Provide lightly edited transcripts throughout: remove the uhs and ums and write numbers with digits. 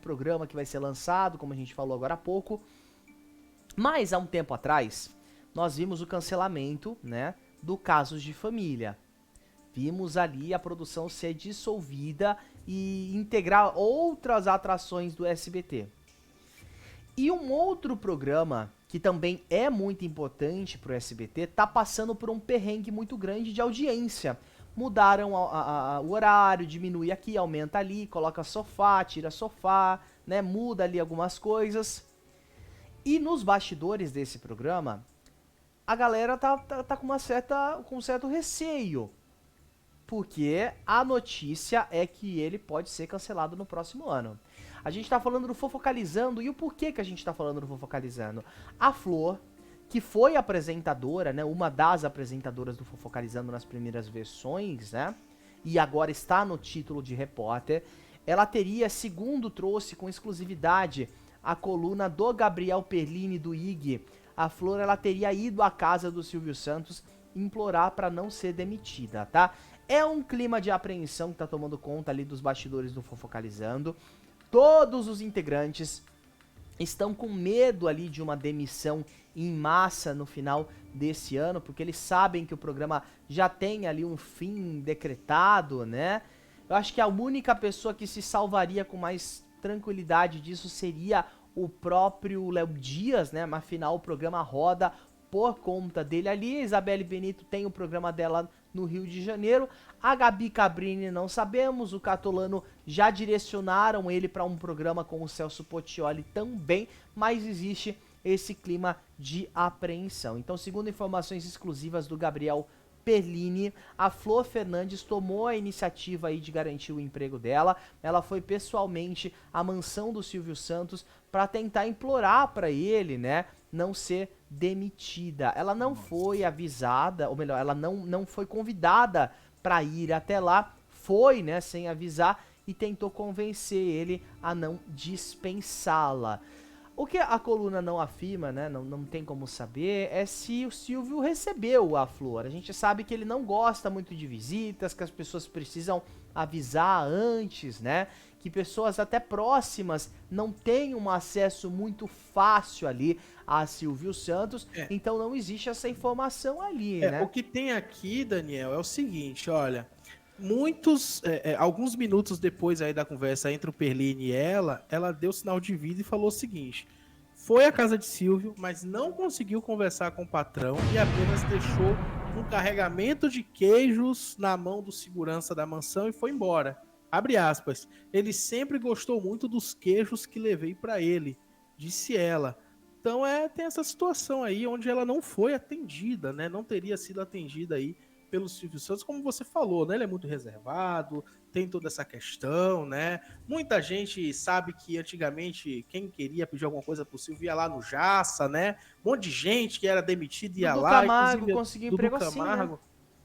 programa que vai ser lançado, como a gente falou agora há pouco. Mas há um tempo atrás, nós vimos o cancelamento, né, do Casos de Família. Vimos ali a produção ser dissolvida e integrar outras atrações do SBT. E um outro programa que também é muito importante pro SBT tá passando por um perrengue muito grande de audiência. Mudaram o horário, diminui aqui, aumenta ali, coloca sofá, tira sofá, né? Muda ali algumas coisas. E nos bastidores desse programa, a galera tá com um certo receio. Porque a notícia é que ele pode ser cancelado no próximo ano. A gente tá falando do Fofocalizando, e o porquê que a gente tá falando do Fofocalizando? A Flor, que foi apresentadora, né, uma das apresentadoras do Fofocalizando nas primeiras versões, né, e agora está no título de repórter, ela teria, segundo trouxe com exclusividade a coluna do Gabriel Perlini do IG, a Flor ela teria ido à casa do Silvio Santos implorar para não ser demitida, tá? É um clima de apreensão que tá tomando conta ali dos bastidores do Fofocalizando. Todos os integrantes estão com medo ali de uma demissão em massa no final desse ano, porque eles sabem que o programa já tem ali um fim decretado, né? Eu acho que a única pessoa que se salvaria com mais tranquilidade disso seria o próprio Léo Dias, né? Mas afinal o programa roda por conta dele ali. A Isabelle Benito tem o programa dela no Rio de Janeiro. A Gabi Cabrini não sabemos, o Catolano já direcionaram ele para um programa com o Celso Portiolli também, mas existe esse clima de apreensão. Então, segundo informações exclusivas do Gabriel Perlini, a Flor Fernandes tomou a iniciativa aí de garantir o emprego dela. Ela foi pessoalmente à mansão do Silvio Santos para tentar implorar para ele, né, não ser demitida. Ela não foi avisada, ou melhor, ela não foi convidada para ir até lá, foi, né, sem avisar e tentou convencer ele a não dispensá-la. O que a coluna não afirma, né, não tem como saber, é se o Silvio recebeu a Flor. A gente sabe que ele não gosta muito de visitas, que as pessoas precisam avisar antes, né, que pessoas até próximas não têm um acesso muito fácil ali a Silvio Santos, então não existe essa informação ali, né. O que tem aqui, Daniel, é o seguinte, olha, alguns minutos depois aí da conversa entre o Perline e ela deu sinal de vida e falou o seguinte: foi à casa de Silvio, mas não conseguiu conversar com o patrão e apenas deixou um carregamento de queijos na mão do segurança da mansão e foi embora. Abre aspas. Ele sempre gostou muito dos queijos que levei para ele, disse ela. Então tem essa situação aí onde ela não foi atendida, né? Não teria sido atendida aí pelo Silvio Santos, como você falou, né? Ele é muito reservado, tem toda essa questão, né? Muita gente sabe que antigamente quem queria pedir alguma coisa pro Silvio ia lá no Jaça, né? Um monte de gente que era demitido ia Dudu lá, Camargo inclusive conseguiu Dudu emprego assim, né. Camargo.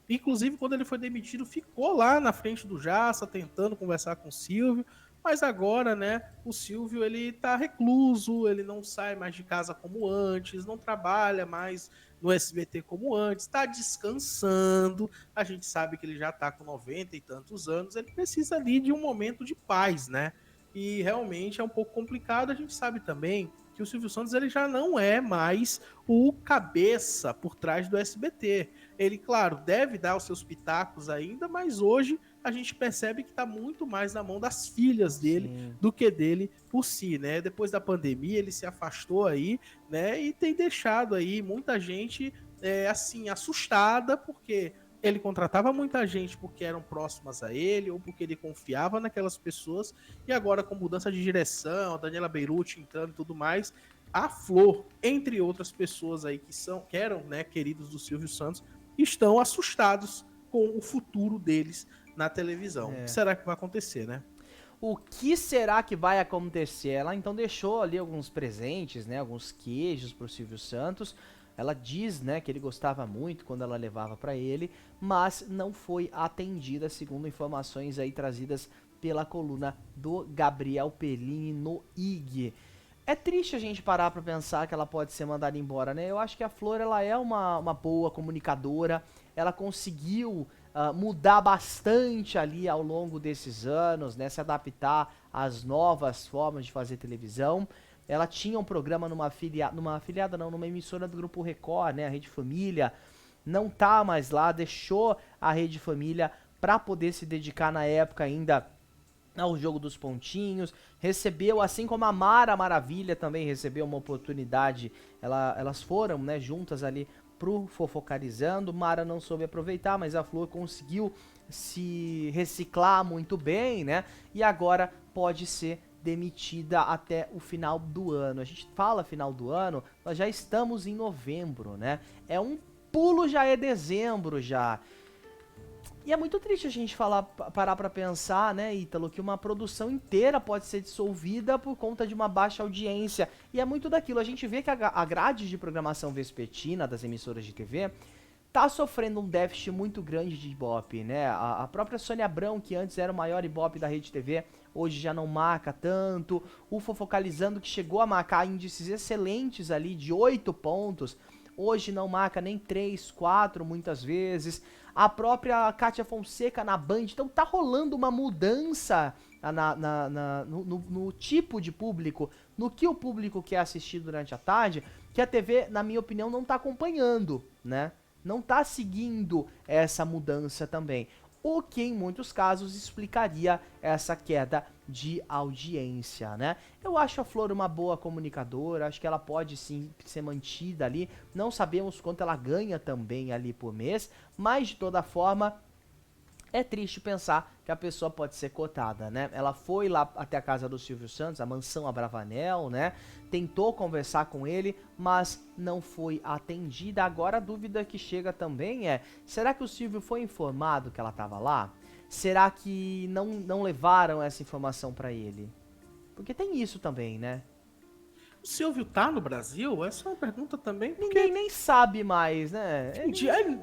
Inclusive, quando ele foi demitido, ficou lá na frente do Jaça, tentando conversar com o Silvio. Mas agora, né, o Silvio, ele tá recluso, ele não sai mais de casa como antes, não trabalha mais no SBT como antes, tá descansando. A gente sabe que ele já tá com 90 e tantos anos, ele precisa ali de um momento de paz, né? E realmente é um pouco complicado. A gente sabe também que o Silvio Santos ele já não é mais o cabeça por trás do SBT. Ele, claro, deve dar os seus pitacos ainda, mas hoje a gente percebe que está muito mais na mão das filhas dele Sim. do que dele por si, né? Depois da pandemia ele se afastou aí, né? E tem deixado aí muita gente assim assustada porque ele contratava muita gente porque eram próximas a ele ou porque ele confiava naquelas pessoas e agora com mudança de direção, a Daniela Beirute entrando e tudo mais, a Flor, entre outras pessoas aí que eram, né, queridos do Silvio Santos, estão assustados com o futuro deles na televisão. O que É. será que vai acontecer, né? O que será que vai acontecer? Ela então deixou ali alguns presentes, né, alguns queijos pro Silvio Santos. Ela diz, né, que ele gostava muito quando ela levava para ele, mas não foi atendida, segundo informações aí trazidas pela coluna do Gabriel Perlini no IG. É triste a gente parar pra pensar que ela pode ser mandada embora, né? Eu acho que a Flor, ela é uma boa comunicadora, ela conseguiu mudar bastante ali ao longo desses anos, né? Se adaptar às novas formas de fazer televisão. Ela tinha um programa numa afiliada não, numa emissora do Grupo Record, né? A Rede Família. Não tá mais lá, deixou a Rede Família para poder se dedicar na época ainda ao jogo dos pontinhos, recebeu, assim como a Mara Maravilha também recebeu uma oportunidade, elas foram, né, juntas ali pro Fofocalizando. Mara não soube aproveitar, mas a Flor conseguiu se reciclar muito bem, né, e agora pode ser demitida até o final do ano. A gente fala final do ano, nós já estamos em novembro, né, é um pulo, já é dezembro já. E é muito triste a gente parar pra pensar, né, Ítalo, que uma produção inteira pode ser dissolvida por conta de uma baixa audiência. E é muito daquilo. A gente vê que a grade de programação vespertina das emissoras de TV tá sofrendo um déficit muito grande de Ibope, né? A própria Sônia Abrão, que antes era o maior Ibope da Rede TV, hoje já não marca tanto. O Fofocalizando, que chegou a marcar índices excelentes ali de 8 pontos, hoje não marca nem 3, 4 muitas vezes. A própria Kátia Fonseca na Band. Então tá rolando uma mudança no tipo de público, no que o público quer assistir durante a tarde, que a TV, na minha opinião, não tá acompanhando, né? Não tá seguindo essa mudança também. O que em muitos casos explicaria essa queda de audiência, né? Eu acho a Flor uma boa comunicadora, acho que ela pode sim ser mantida ali. Não sabemos quanto ela ganha também ali por mês, mas de toda forma é triste pensar que a pessoa pode ser cotada, né? Ela foi lá até a casa do Silvio Santos, a mansão Abravanel, né? Tentou conversar com ele, mas não foi atendida. Agora a dúvida que chega também é, será que o Silvio foi informado que ela estava lá? Será que não levaram essa informação para ele? Porque tem isso também, né? O Silvio tá no Brasil? Essa é uma pergunta também, porque Ninguém nem sabe mais, né?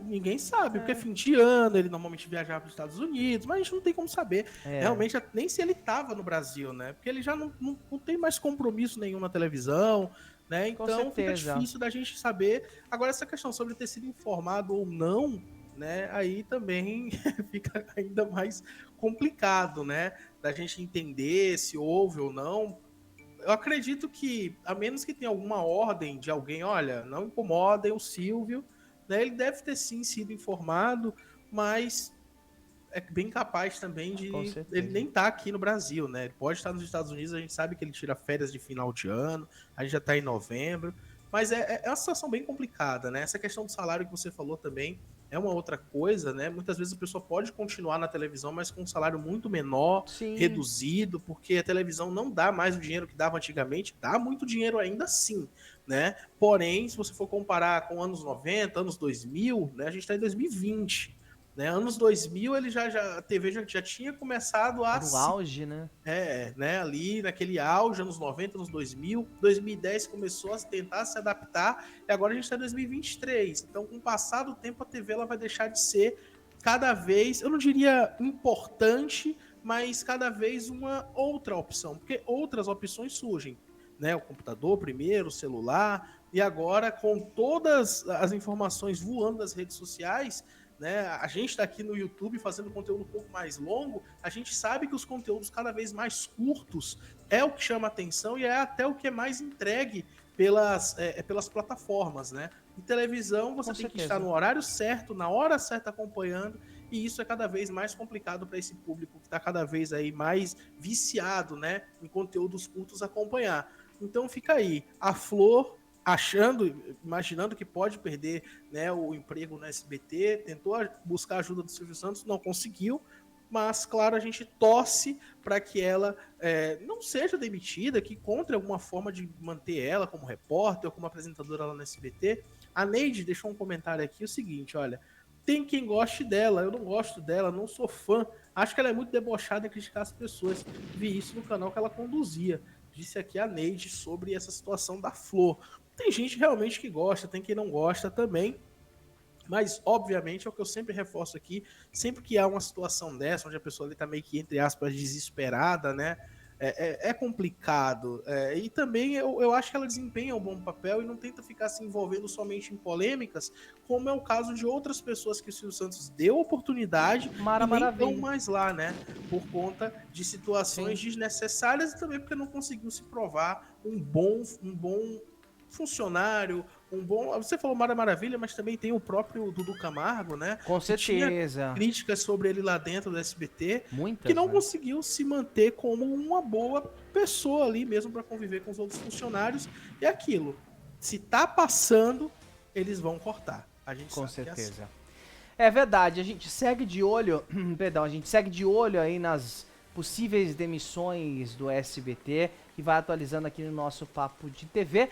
ninguém sabe, porque é fim de ano, ele normalmente viajava para os Estados Unidos, mas a gente não tem como saber realmente nem se ele tava no Brasil, né? Porque ele já não tem mais compromisso nenhum na televisão, né? Então fica difícil da gente saber. Agora, essa questão sobre ter sido informado ou não, né? Aí também fica ainda mais complicado, né? Da gente entender se houve ou não. Eu acredito que, a menos que tenha alguma ordem de alguém, olha, não incomodem o Silvio, né? Ele deve ter sim sido informado, mas é bem capaz também de ele nem estar aqui no Brasil, né? Ele pode estar nos Estados Unidos, a gente sabe que ele tira férias de final de ano, a gente já está em novembro, mas é uma situação bem complicada, né? Essa questão do salário que você falou também é uma outra coisa, né? Muitas vezes a pessoa pode continuar na televisão, mas com um salário muito menor, Sim. reduzido, porque a televisão não dá mais o dinheiro que dava antigamente, dá muito dinheiro ainda sim, né? Porém, se você for comparar com anos 90, anos 2000, né? A gente está em 2020, né? Anos 2000 a TV já tinha começado a... No auge, né? né? Ali naquele auge, anos 90, anos 2000, 2010 começou a tentar se adaptar e agora a gente está em 2023. Então, com o passar do tempo, a TV ela vai deixar de ser cada vez, eu não diria importante, mas cada vez uma outra opção, porque outras opções surgem, né? O computador primeiro, o celular, e agora com todas as informações voando das redes sociais, né? A gente está aqui no YouTube fazendo conteúdo um pouco mais longo, a gente sabe que os conteúdos cada vez mais curtos é o que chama atenção e é até o que é mais entregue pelas plataformas, né? Em televisão você tem que estar no horário certo, na hora certa acompanhando, e isso é cada vez mais complicado para esse público que está cada vez aí mais viciado, né, em conteúdos curtos acompanhar. Então fica aí, a Flor imaginando que pode perder, né, o emprego no SBT, tentou buscar a ajuda do Silvio Santos, não conseguiu, mas, claro, a gente torce para que ela não seja demitida, que encontre alguma forma de manter ela como repórter ou como apresentadora lá no SBT. A Neide deixou um comentário aqui, o seguinte, olha, tem quem goste dela, eu não gosto dela, não sou fã, acho que ela é muito debochada em criticar as pessoas, vi isso no canal que ela conduzia. Disse aqui a Neide sobre essa situação da Flor. Tem gente realmente que gosta, tem quem não gosta também, mas obviamente é o que eu sempre reforço aqui, sempre que há uma situação dessa, onde a pessoa ali tá meio que, entre aspas, desesperada, né, é complicado. E também eu acho que ela desempenha um bom papel e não tenta ficar se envolvendo somente em polêmicas, como é o caso de outras pessoas que o Silvio Santos deu oportunidade Mara e nem estão Maravilha. mais lá, né? Por conta de situações Sim. desnecessárias e também porque não conseguiu se provar um bom funcionário, um bom. Você falou Mara Maravilha, mas também tem o próprio Dudu Camargo, né? Com Que tinha certeza. críticas sobre ele lá dentro do SBT, que Muitas, não né? conseguiu se manter como uma boa pessoa ali mesmo para conviver com os outros funcionários. E aquilo, se tá passando, eles vão cortar. A gente Com sabe que é assim. certeza. É verdade, a gente segue de olho, perdão, a gente segue de olho aí nas possíveis demissões do SBT e vai atualizando aqui no nosso Papo de TV.